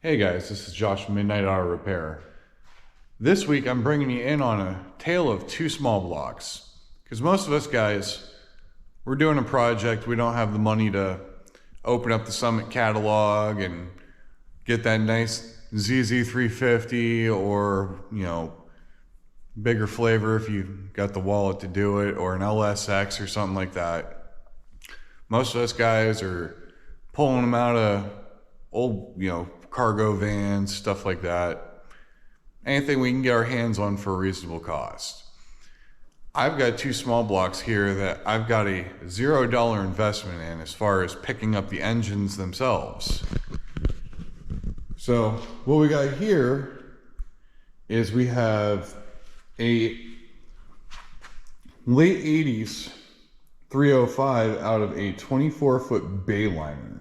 Hey guys, this is Josh from Midnight Auto Repair. This week I'm bringing you in on a tale of two small blocks. Because most of us guys, we're doing a project, we don't have the money to open up the Summit catalog and get that nice ZZ350 or, bigger flavor if you got the wallet to do it, or an LSX or something like that. Most of us guys are pulling them out of old, cargo vans, stuff like that. Anything we can get our hands on for a reasonable cost. I've got two small blocks here that I've got a $0 investment in as far as picking up the engines themselves. So what we got here is we have a late 80s 305 out of a 24-foot Bayliner.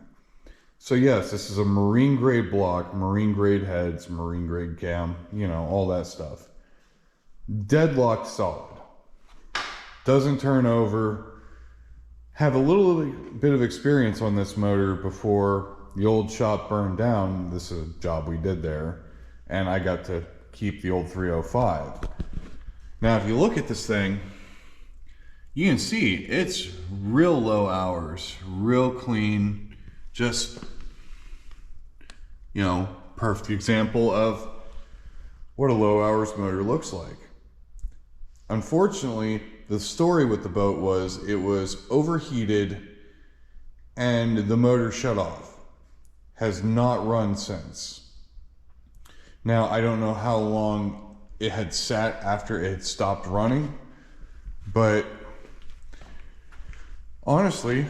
So yes, this is a marine grade block, marine grade heads, marine grade cam, all that stuff. Deadlocked solid. Doesn't turn over. Have a little bit of experience on this motor before the old shop burned down. This is a job we did there, and I got to keep the old 305. Now, if you look at this thing, you can see it's real low hours, real clean, just, perfect example of what a low hours motor looks like. Unfortunately, the story with the boat was it was overheated and the motor shut off. Has not run since. Now, I don't know how long it had sat after it had stopped running, but honestly,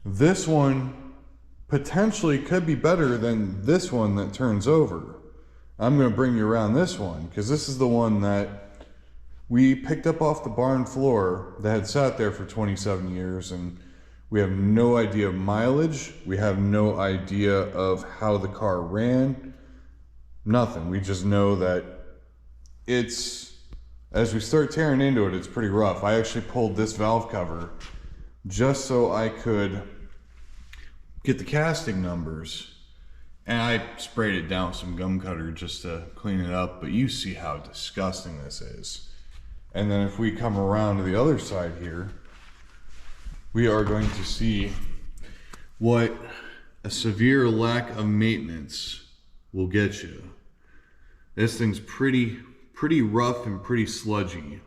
this one potentially could be better than this one that turns over. I'm going to bring you around this one because this is the one that we picked up off the barn floor that had sat there for 27 years, and we have no idea of mileage. We have no idea of how the car ran. Nothing. We just know that as we start tearing into it, it's pretty rough. I actually pulled this valve cover just so I could get the casting numbers, and I sprayed it down with some gum cutter just to clean it up, but you see how disgusting this is. And then if we come around to the other side here, we are going to see what a severe lack of maintenance will get you. This thing's pretty rough and pretty sludgy.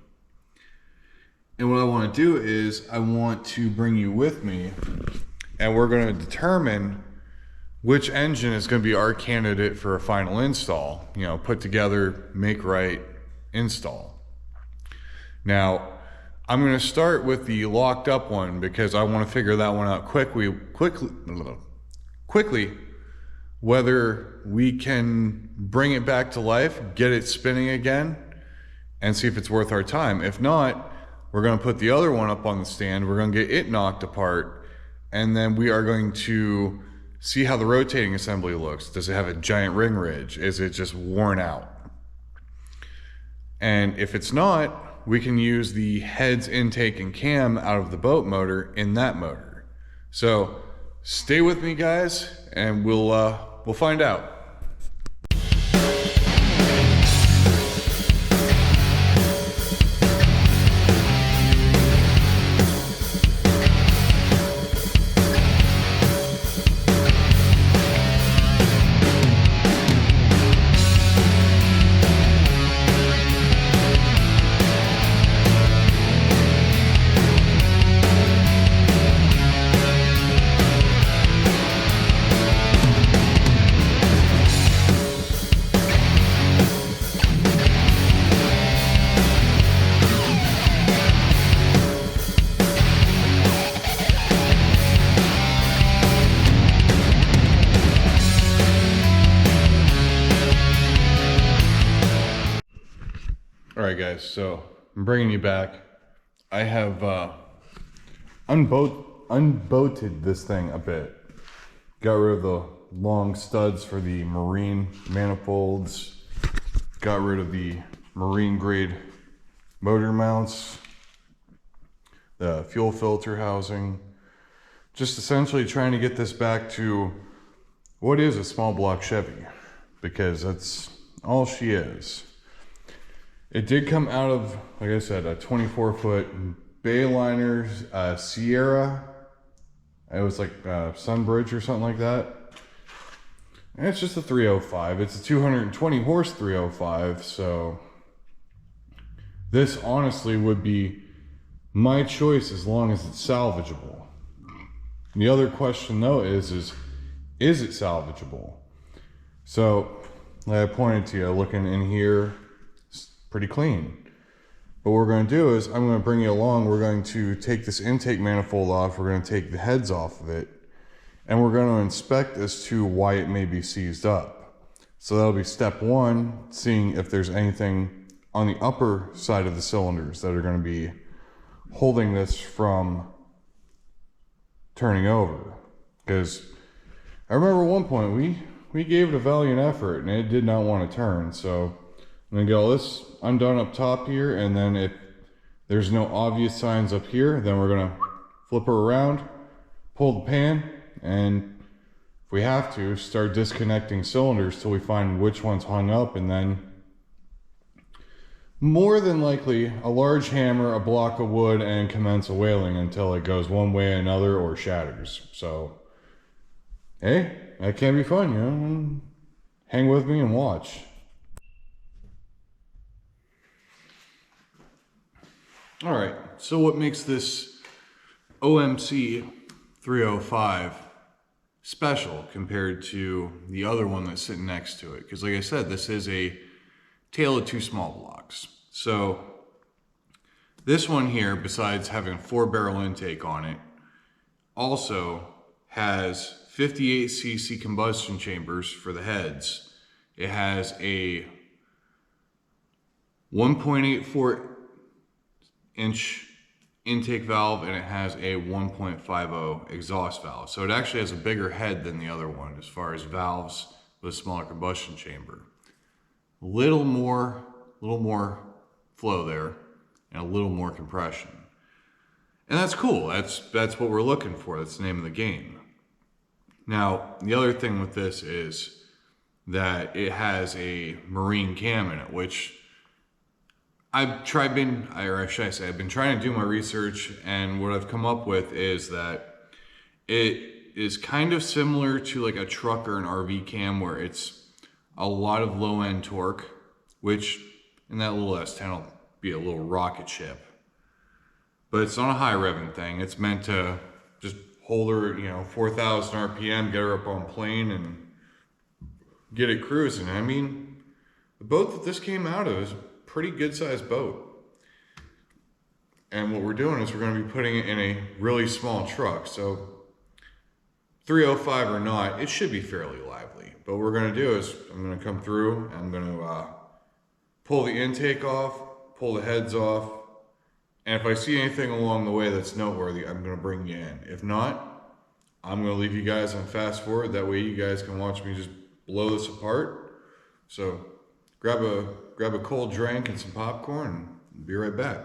And what I want to do is I want to bring you with me, and we're going to determine which engine is going to be our candidate for a final install. Put together, make right, install. Now, I'm going to start with the locked up one because I want to figure that one out quickly, whether we can bring it back to life, get it spinning again, and see if it's worth our time. If not, we're going to put the other one up on the stand. We're going to get it knocked apart, and then we are going to see how the rotating assembly looks. Does it have a giant ring ridge? Is it just worn out? And if it's not, we can use the heads, intake, and cam out of the boat motor in that motor. So stay with me, guys, and we'll find out. Alright guys, so I'm bringing you back. I have unboated this thing a bit. Got rid of the long studs for the marine manifolds. Got rid of the marine grade motor mounts. The fuel filter housing. Just essentially trying to get this back to what is a small block Chevy? Because that's all she is. It did come out of, like I said, a 24-foot Bayliner Sierra. It was like Sunbridge or something like that. And it's just a 305. It's a 220 horse 305. So this honestly would be my choice as long as it's salvageable. And the other question though is it salvageable? So like I pointed to you, looking in here, it's pretty clean. But what we're going to do is I'm going to bring you along. We're going to take this intake manifold off. We're going to take the heads off of it. And we're going to inspect as to why it may be seized up. So that'll be step one, seeing if there's anything on the upper side of the cylinders that are going to be holding this from turning over. Because I remember at one point we gave it a valiant effort and it did not want to turn. So I'm going to get all this undone up top here, and then if there's no obvious signs up here, then we're going to flip her around, pull the pan, and if we have to, start disconnecting cylinders till we find which one's hung up, and then more than likely a large hammer, a block of wood, and commence a whaling until it goes one way or another or shatters. So hey, that can be fun, you know. Hang with me and watch. All right, so what makes this OMC 305 special compared to the other one that's sitting next to it? Because like I said, this is a tale of two small blocks. So this one here, besides having 4-barrel intake on it, also has 58cc combustion chambers for the heads. It has a 1.84 inch intake valve, and it has a 1.50 exhaust valve. So it actually has a bigger head than the other one as far as valves with a smaller combustion chamber. A little more flow there and a little more compression. And that's cool. That's what we're looking for. That's the name of the game. Now, the other thing with this is that it has a marine cam in it, which I've been trying to do my research, and what I've come up with is that it is kind of similar to like a truck or an RV cam, where it's a lot of low end torque, which in that little S10 will be a little rocket ship. But it's not a high revving thing. It's meant to just hold her, 4,000 RPM, get her up on plane and get it cruising. I mean, the boat that this came out of is pretty good sized boat. And what we're doing is we're going to be putting it in a really small truck. So 305 or not, it should be fairly lively. But what we're going to do is I'm going to come through and I'm going to pull the intake off, pull the heads off. And if I see anything along the way that's noteworthy, I'm going to bring you in. If not, I'm going to leave you guys on fast forward. That way you guys can watch me just blow this apart. So grab a cold drink and some popcorn and be right back.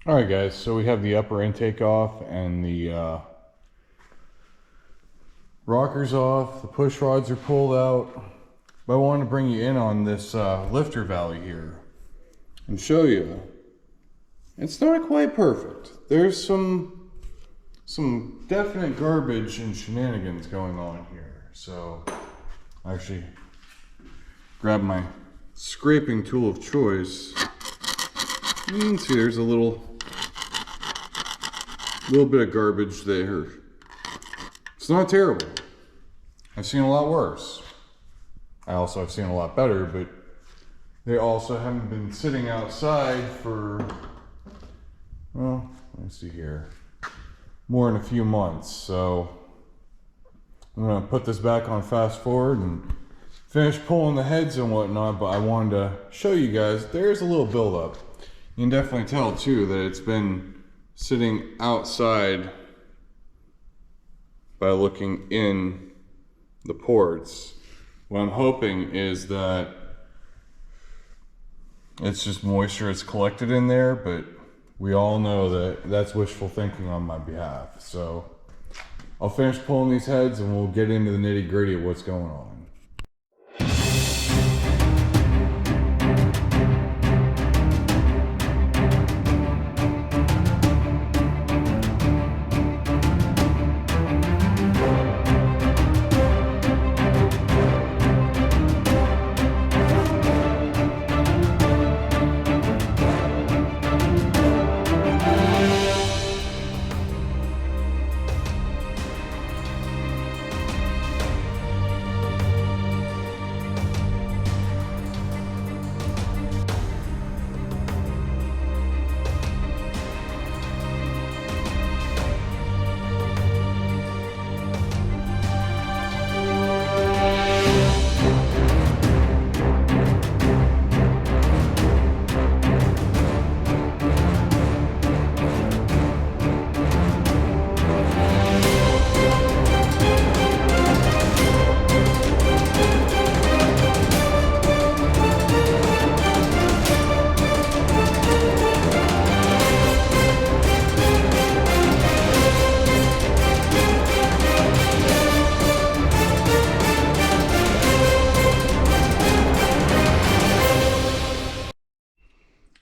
Alright guys, so we have the upper intake off and the rockers off, the push rods are pulled out, but I wanted to bring you in on this lifter valley here and show you. It's not quite perfect. There's some some definite garbage and shenanigans going on here. So I actually grabbed my scraping tool of choice. You can see there's a little bit of garbage there. It's not terrible. I've seen a lot worse. I also have seen a lot better, but they also haven't been sitting outside for, well, let's see here, more than a few months. So I'm gonna put this back on fast forward and finish pulling the heads and whatnot, but I wanted to show you guys there's a little buildup. You can definitely tell too that it's been sitting outside by looking in the ports. What I'm hoping is that it's just moisture that's collected in there, but we all know that that's wishful thinking on my behalf. So I'll finish pulling these heads and we'll get into the nitty gritty of what's going on.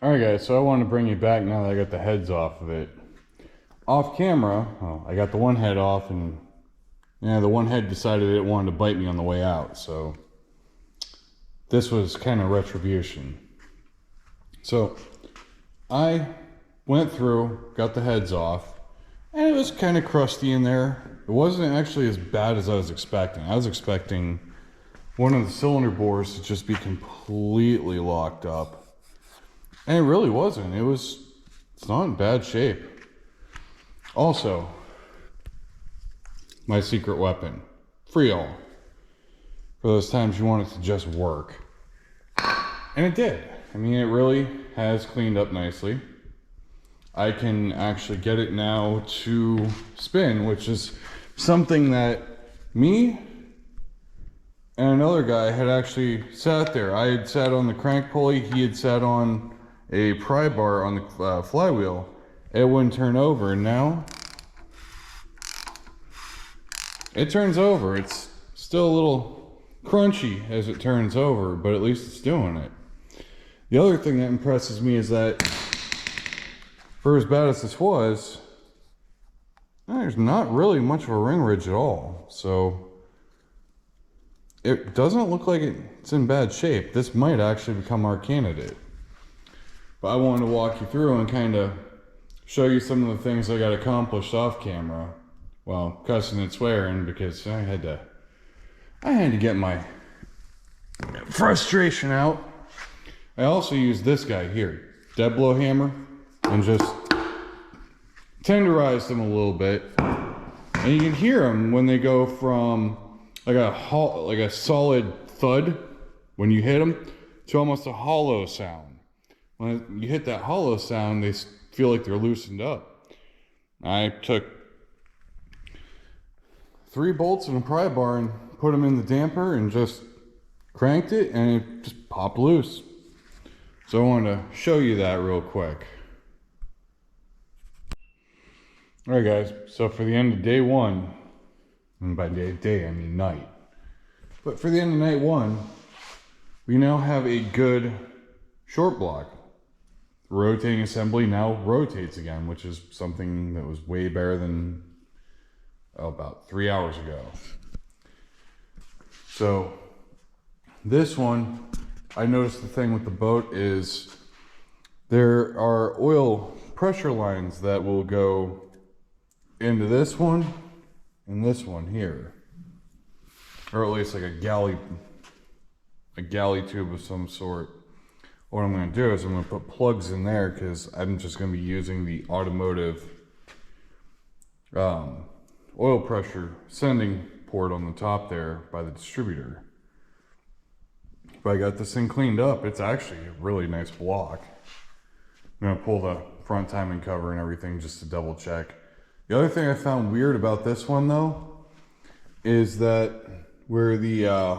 Alright guys, so I want to bring you back now that I got the heads off of it. Off camera, oh, I got the one head off, and yeah, the one head decided it wanted to bite me on the way out, so this was kind of retribution. So I went through, got the heads off, and it was kind of crusty in there. It wasn't actually as bad as I was expecting. I was expecting one of the cylinder bores to just be completely locked up. And it really wasn't. It's not in bad shape. Also, my secret weapon, Freon. For those times you want it to just work. And it did. I mean, it really has cleaned up nicely. I can actually get it now to spin, which is something that me and another guy had actually sat there. I had sat on the crank pulley, he had sat on a pry bar on the flywheel. It wouldn't turn over, and now it turns over. It's still a little crunchy as it turns over, but at least it's doing it. The other thing that impresses me is that for as bad as this was, there's not really much of a ring ridge at all. So it doesn't look like it's in bad shape. This might actually become our candidate. But I wanted to walk you through and kind of show you some of the things I got accomplished off camera. Well, cussing and swearing, because I had to get my frustration out. I also used this guy here, dead blow hammer, and just tenderized them a little bit. And you can hear them when they go from like a solid thud when you hit them to almost a hollow sound. When you hit that hollow sound, they feel like they're loosened up. I took 3 bolts and a pry bar and put them in the damper and just cranked it, and it just popped loose. So I wanted to show you that real quick. Alright guys, so for the end of day 1, and by day I mean night, but for the end of night 1, we now have a good short block. Rotating assembly now rotates again, which is something that was way better than about 3 hours ago. So this one, I noticed the thing with the boat is there are oil pressure lines that will go into this one and this one here, or at least like a galley tube of some sort. What I'm going to do is I'm going to put plugs in there because I'm just going to be using the automotive oil pressure sending port on the top there by the distributor. But I got this thing cleaned up. It's actually a really nice block. I'm going to pull the front timing cover and everything just to double check. The other thing I found weird about this one though is that where the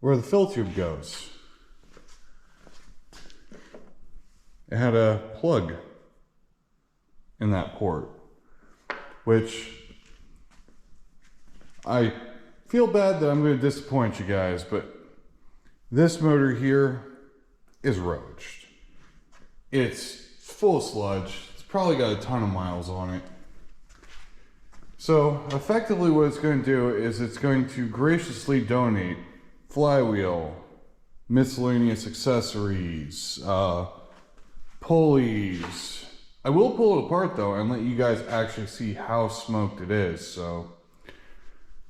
fill tube goes, it had a plug in that port, which I feel bad that I'm going to disappoint you guys, but this motor here is roached. It's full of sludge. It's probably got a ton of miles on it. So effectively what it's going to do is it's going to graciously donate flywheel, miscellaneous accessories, pulleys. I will pull it apart though and let you guys actually see how smoked it is. So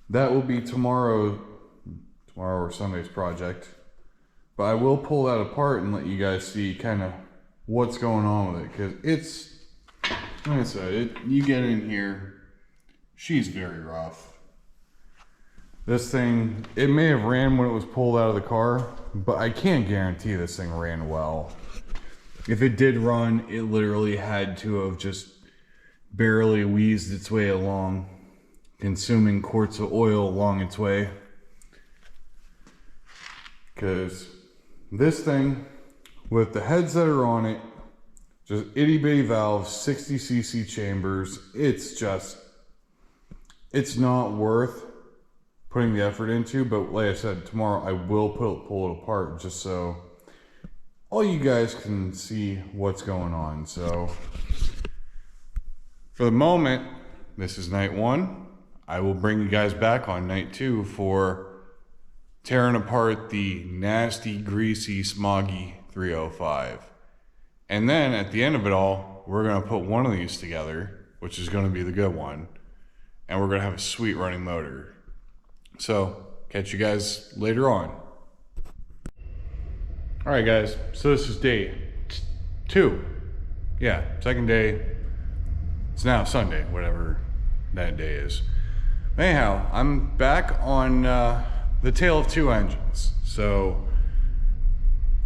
that will be tomorrow or Sunday's project. But I will pull that apart and let you guys see kind of what's going on with it, because it's, like I said, you get in here, she's very rough. This thing, it may have ran when it was pulled out of the car, but I can't guarantee this thing ran well. If it did run, it literally had to have just barely wheezed its way along, consuming quarts of oil along its way. Because this thing, with the heads that are on it, just itty bitty valves, 60cc chambers, it's not worth putting the effort into. But like I said, tomorrow I will pull it apart just so all you guys can see what's going on. So for the moment, this is night one. I will bring you guys back on night two for tearing apart the nasty, greasy, smoggy 305. And then at the end of it all, we're going to put one of these together, which is going to be the good one. And we're going to have a sweet running motor. So catch you guys later on. All right, guys. So this is day 2. Yeah, second day. It's now Sunday, whatever that day is. Anyhow, I'm back on the tale of two engines. So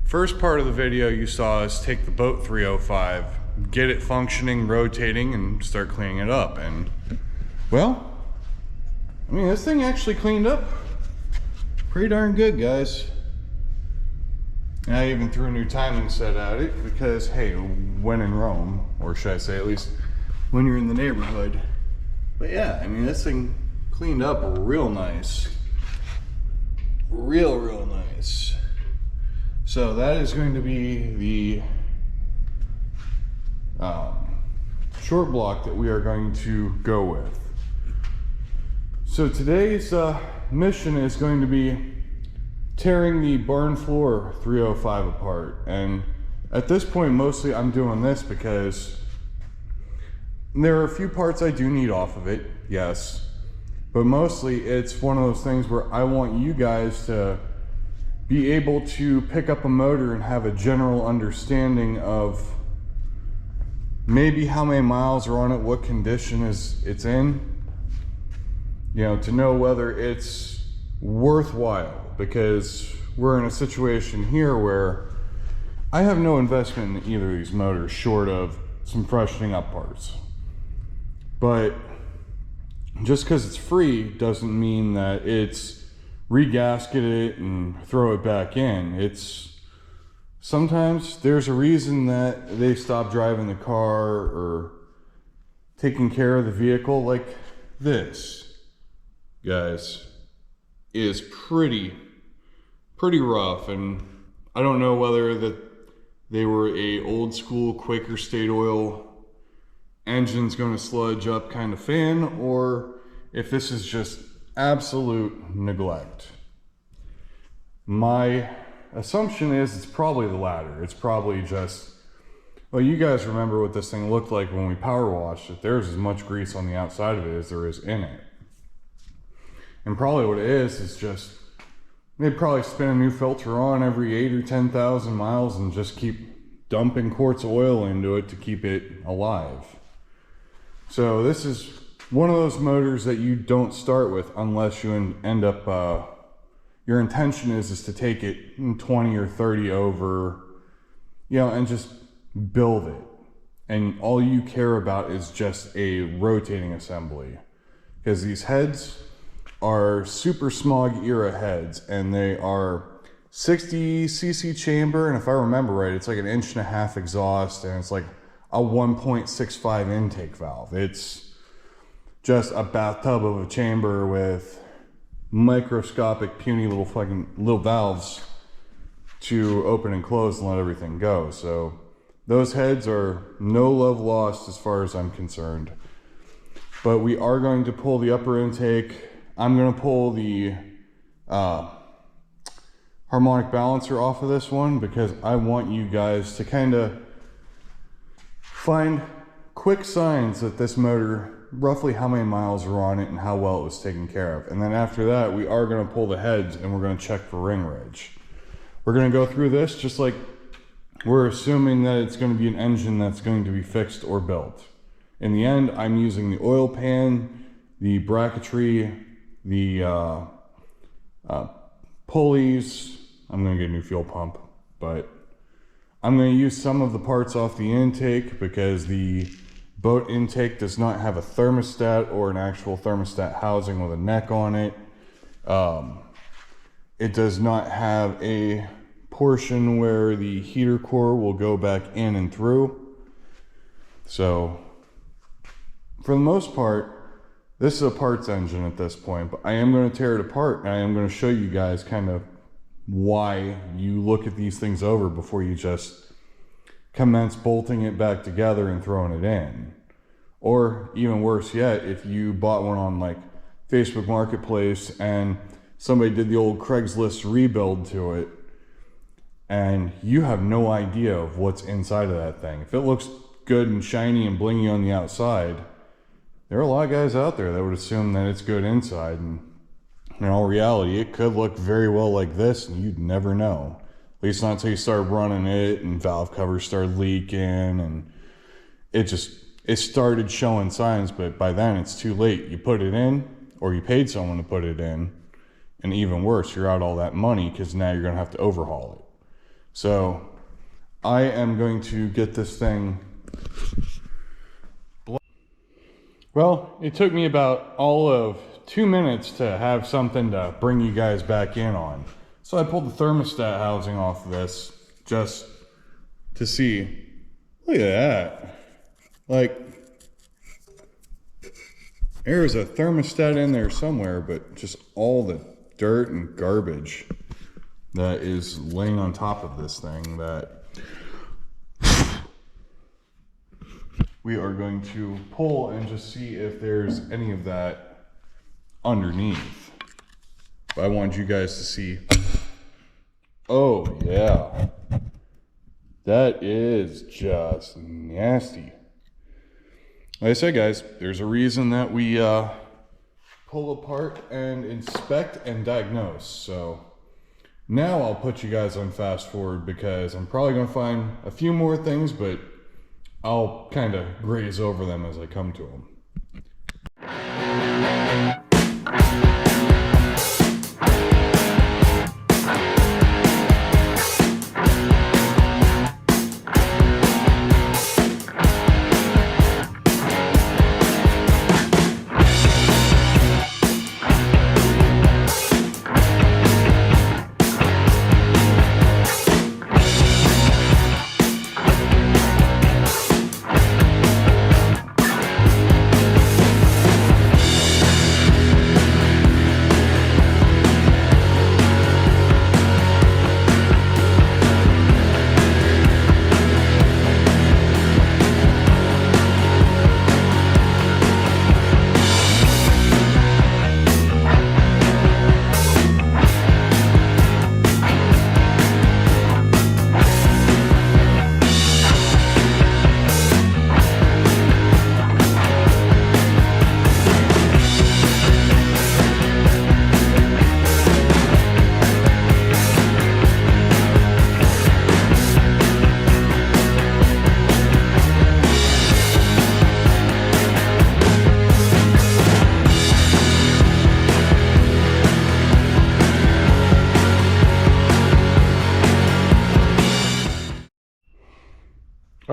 first part of the video you saw us take the boat 305, get it functioning, rotating, and start cleaning it up. And well, I mean, this thing actually cleaned up pretty darn good, guys. And I even threw a new timing set at it because, hey, when in Rome, or should I say at least when you're in the neighborhood. But yeah, I mean, this thing cleaned up real nice. Real nice. So that is going to be the short block that we are going to go with. So today's mission is going to be tearing the barn floor 305 apart. And at this point, mostly I'm doing this because there are a few parts I do need off of it, yes. But mostly it's one of those things where I want you guys to be able to pick up a motor and have a general understanding of maybe how many miles are on it, what condition it's in, you know, to know whether it's worthwhile. Because we're in a situation here where I have no investment in either of these motors short of some freshening up parts. But just because it's free doesn't mean that it's re-gasket it and throw it back in. It's sometimes there's a reason that they stop driving the car or taking care of the vehicle. Like this, guys, is pretty rough. And I don't know whether that they were a old school Quaker State Oil engine's going to sludge up kind of fan, or if this is just absolute neglect. My assumption is it's probably the latter. It's probably just, well, you guys remember what this thing looked like when we power washed it. There's as much grease on the outside of it as there is in it. And probably what it is just, they'd probably spin a new filter on every 8 or 10,000 miles and just keep dumping quarts of oil into it to keep it alive. So this is one of those motors that you don't start with unless you end up, your intention is to take it 20 or 30 over, you know, and just build it. And all you care about is just a rotating assembly. Because these heads are super smog era heads, and they are 60 cc chamber, and if I remember right, it's like an 1.5 inch exhaust, and it's like a 1.65 intake valve. It's just a bathtub of a chamber with microscopic, puny little valves to open and close and let everything go. So those heads are no love lost as far as I'm concerned. But we are going to pull the upper intake. I'm going to pull the harmonic balancer off of this one because I want you guys to kind of find quick signs that this motor, roughly how many miles are on it and how well it was taken care of. And then after that, we are going to pull the heads and we're going to check for ring ridge. We're going to go through this just like we're assuming that it's going to be an engine that's going to be fixed or built. In the end, I'm using the oil pan, the bracketry, the pulleys. I'm going to get a new fuel pump, but I'm going to use some of the parts off the intake because the boat intake does not have a thermostat or an actual thermostat housing with a neck on it. It does not have a portion where the heater core will go back in and through. So for the most part, this is a parts engine at this point, but I am going to tear it apart and I am going to show you guys kind of why you look at these things over before you just commence bolting it back together and throwing it in. Or even worse yet, if you bought one on like Facebook Marketplace and somebody did the old Craigslist rebuild to it and you have no idea of what's inside of that thing. If it looks good and shiny and blingy on the outside, there are a lot of guys out there that would assume that it's good inside, and in all reality, it could look very well like this and you'd never know. At least not until you start running it and valve covers started leaking and it started showing signs, but by then it's too late. You put it in, or you paid someone to put it in, and even worse, you're out all that money because now you're going to have to overhaul it. So I am going to get this thing. Well, it took me about all of 2 minutes to have something to bring you guys back in on. So I pulled the thermostat housing off of this just to see. Look at that. Like, there's a thermostat in there somewhere, but just all the dirt and garbage that is laying on top of this thing that we are going to pull and just see if there's any of that underneath. But I wanted you guys to see. Oh yeah, that is just nasty. Like I said, guys, there's a reason that we pull apart and inspect and diagnose. So now I'll put you guys on fast forward because I'm probably going to find a few more things, but I'll kind of graze over them as I come to them.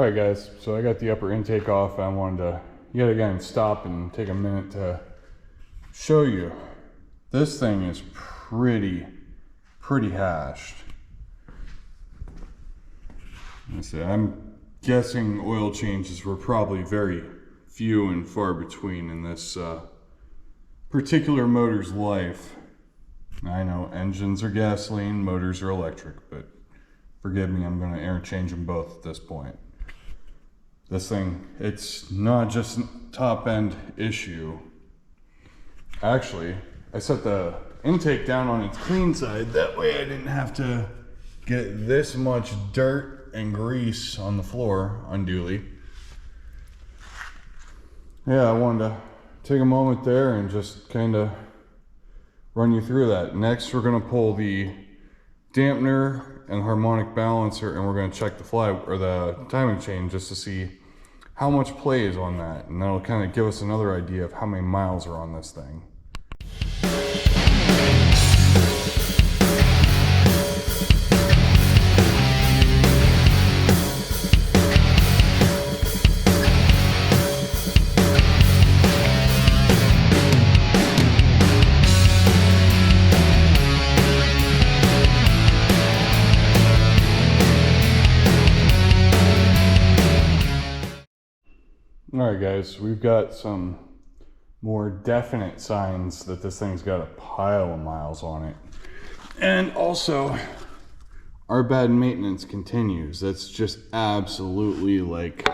Alright guys, so I got the upper intake off. I wanted to yet again stop and take a minute to show you. This thing is pretty hashed. I'm guessing oil changes were probably very few and far between in this particular motor's life. I know engines are gasoline, motors are electric, but forgive me, I'm going to interchange them both at this point. This thing, it's not just a top end issue. Actually, I set the intake down on its clean side, that way I didn't have to get this much dirt and grease on the floor unduly. Yeah, I wanted to take a moment there and just kind of run you through that. Next, we're going to pull the dampener and harmonic balancer, and we're going to check the the timing chain just to see how much play is on that, and that'll kind of give us another idea of how many miles are on this thing. Alright guys, we've got some more definite signs that this thing's got a pile of miles on it. And also, our bad maintenance continues. That's just absolutely like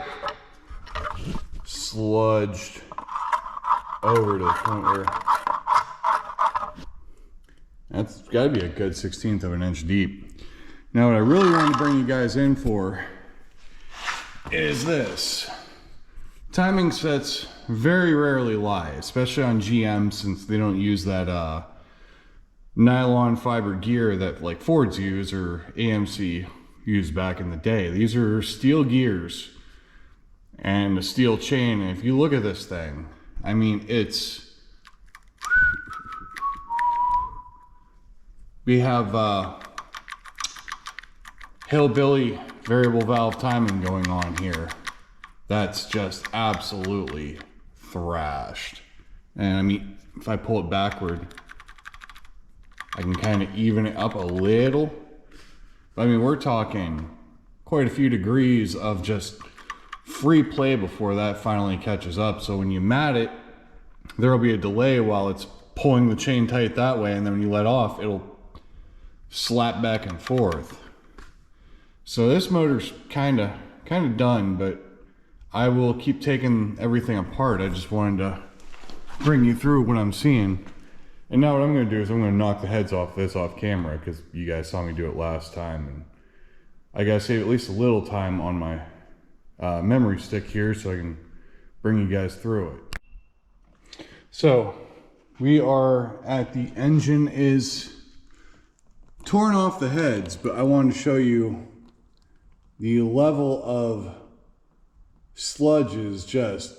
sludged over to the point where that's got to be a good 1/16 of an inch deep. Now what I really want to bring you guys in for is this. Timing sets very rarely lie, especially on GM, since they don't use that nylon fiber gear that like Fords use or AMC used back in the day. These are steel gears and a steel chain, and if you look at this thing, I mean, we have hillbilly variable valve timing going on here. That's just absolutely thrashed. And I mean, if I pull it backward, I can kind of even it up a little. But I mean, we're talking quite a few degrees of just free play before that finally catches up. So when you mat it, there'll be a delay while it's pulling the chain tight that way, and then when you let off, it'll slap back and forth. So this motor's kind of done, but I will keep taking everything apart. I just wanted to bring you through what I'm seeing. And now what I'm going to do is I'm going to knock the heads off this off camera, because you guys saw me do it last time. And I got to save at least a little time on my memory stick here so I can bring you guys through it. So we are at the engine is torn off the heads, but I wanted to show you the level of sludge is just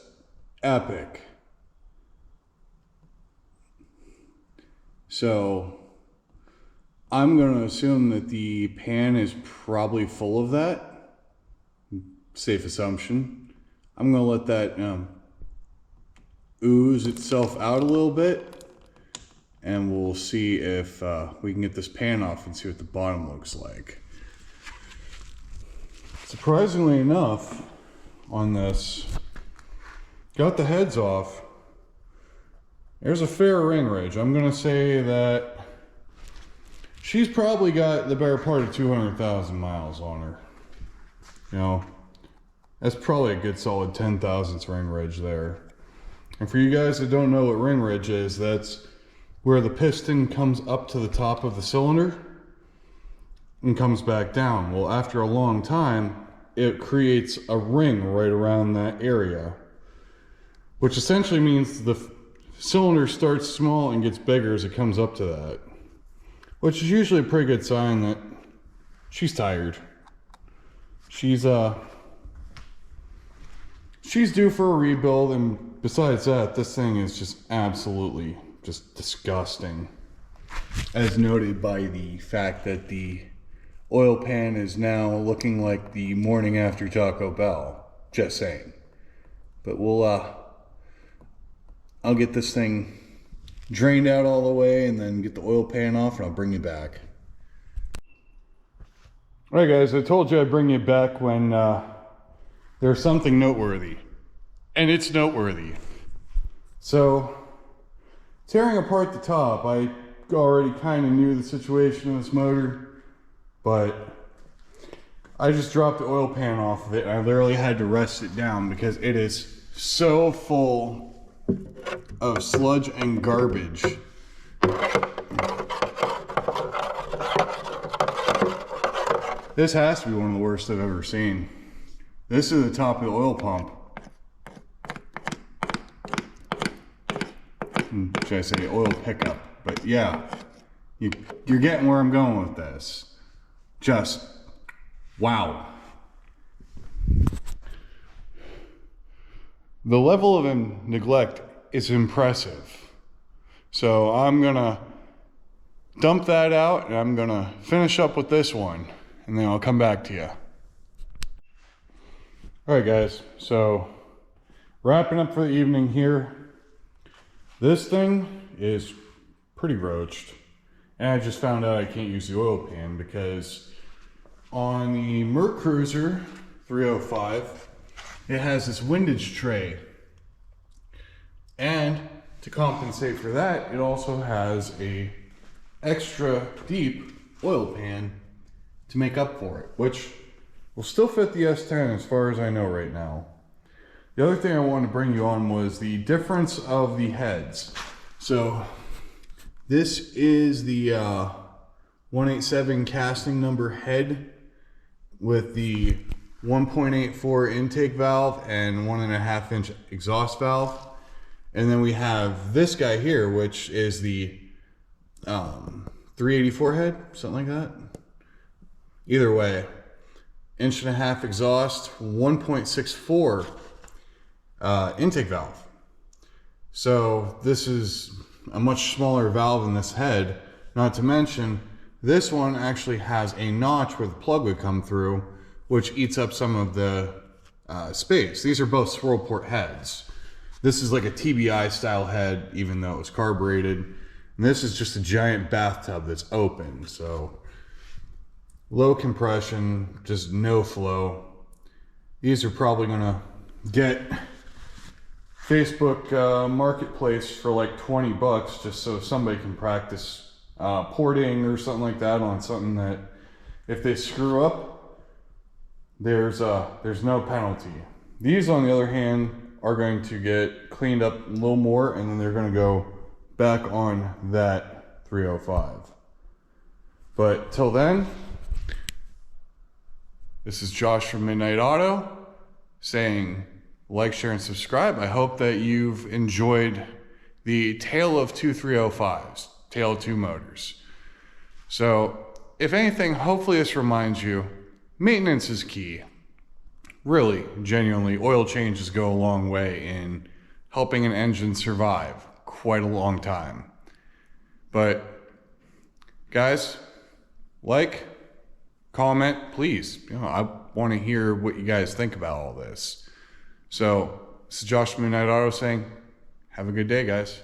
epic. So I'm going to assume that the pan is probably full of that. Safe assumption. I'm going to let that ooze itself out a little bit, and we'll see if we can get this pan off and see what the bottom looks like. Surprisingly enough, on this, got the heads off, there's a fair ring ridge. I'm gonna say that she's probably got the better part of 200,000 miles on her. You know, that's probably a good solid 10 thousandths ring ridge there. And for you guys that don't know what ring ridge is, that's where the piston comes up to the top of the cylinder and comes back down. Well, after a long time, it creates a ring right around that area, which essentially means the cylinder starts small and gets bigger as it comes up to that, which is usually a pretty good sign that she's tired. She's due for a rebuild, and besides that, this thing is just absolutely just disgusting, as noted by the fact that the oil pan is now looking like the morning after Taco Bell. Just saying. But I'll get this thing drained out all the way and then get the oil pan off and I'll bring you back. All right, guys, I told you I'd bring you back when there's something noteworthy. And it's noteworthy. So, tearing apart the top, I already kind of knew the situation of this motor, but I just dropped the oil pan off of it and I literally had to rest it down because it is so full of sludge and garbage. This has to be one of the worst I've ever seen. This is the top of the oil pump. Should I say oil pickup? But yeah, you're getting where I'm going with this. Just, wow. The level of neglect is impressive. So I'm gonna dump that out and I'm gonna finish up with this one and then I'll come back to you. All right, guys, so wrapping up for the evening here. This thing is pretty roached, and I just found out I can't use the oil pan because on the Mercruiser 305, it has this windage tray, and to compensate for that, it also has a extra deep oil pan to make up for it, which will still fit the S10 as far as I know right now. The other thing I wanted to bring you on was the difference of the heads. So this is the 187 casting number head with the 1.84 intake valve and 1.5 inch exhaust valve. And then we have this guy here, which is the 384 head, something like that. Either way, 1.5 inch exhaust, 1.64 intake valve. So this is a much smaller valve in this head. Not to mention, this one actually has a notch where the plug would come through, which eats up some of the space. These are both swirl port heads. This is like a TBI style head, even though it was carbureted. And this is just a giant bathtub that's open. So low compression, just no flow. These are probably gonna get Facebook Marketplace for like 20 bucks just so somebody can practice porting or something like that on something that if they screw up, there's no penalty. These, on the other hand, are going to get cleaned up a little more and then they're going to go back on that 305. But till then, this is Josh from Midnight Auto saying like, share, and subscribe. I hope that you've enjoyed the tale of two 305s, tale of two motors. So, if anything, hopefully this reminds you, maintenance is key. Really, genuinely, oil changes go a long way in helping an engine survive quite a long time. But, guys, like, comment, please. I want to hear what you guys think about all this. So, this is Josh from Midnight Auto saying, have a good day, guys.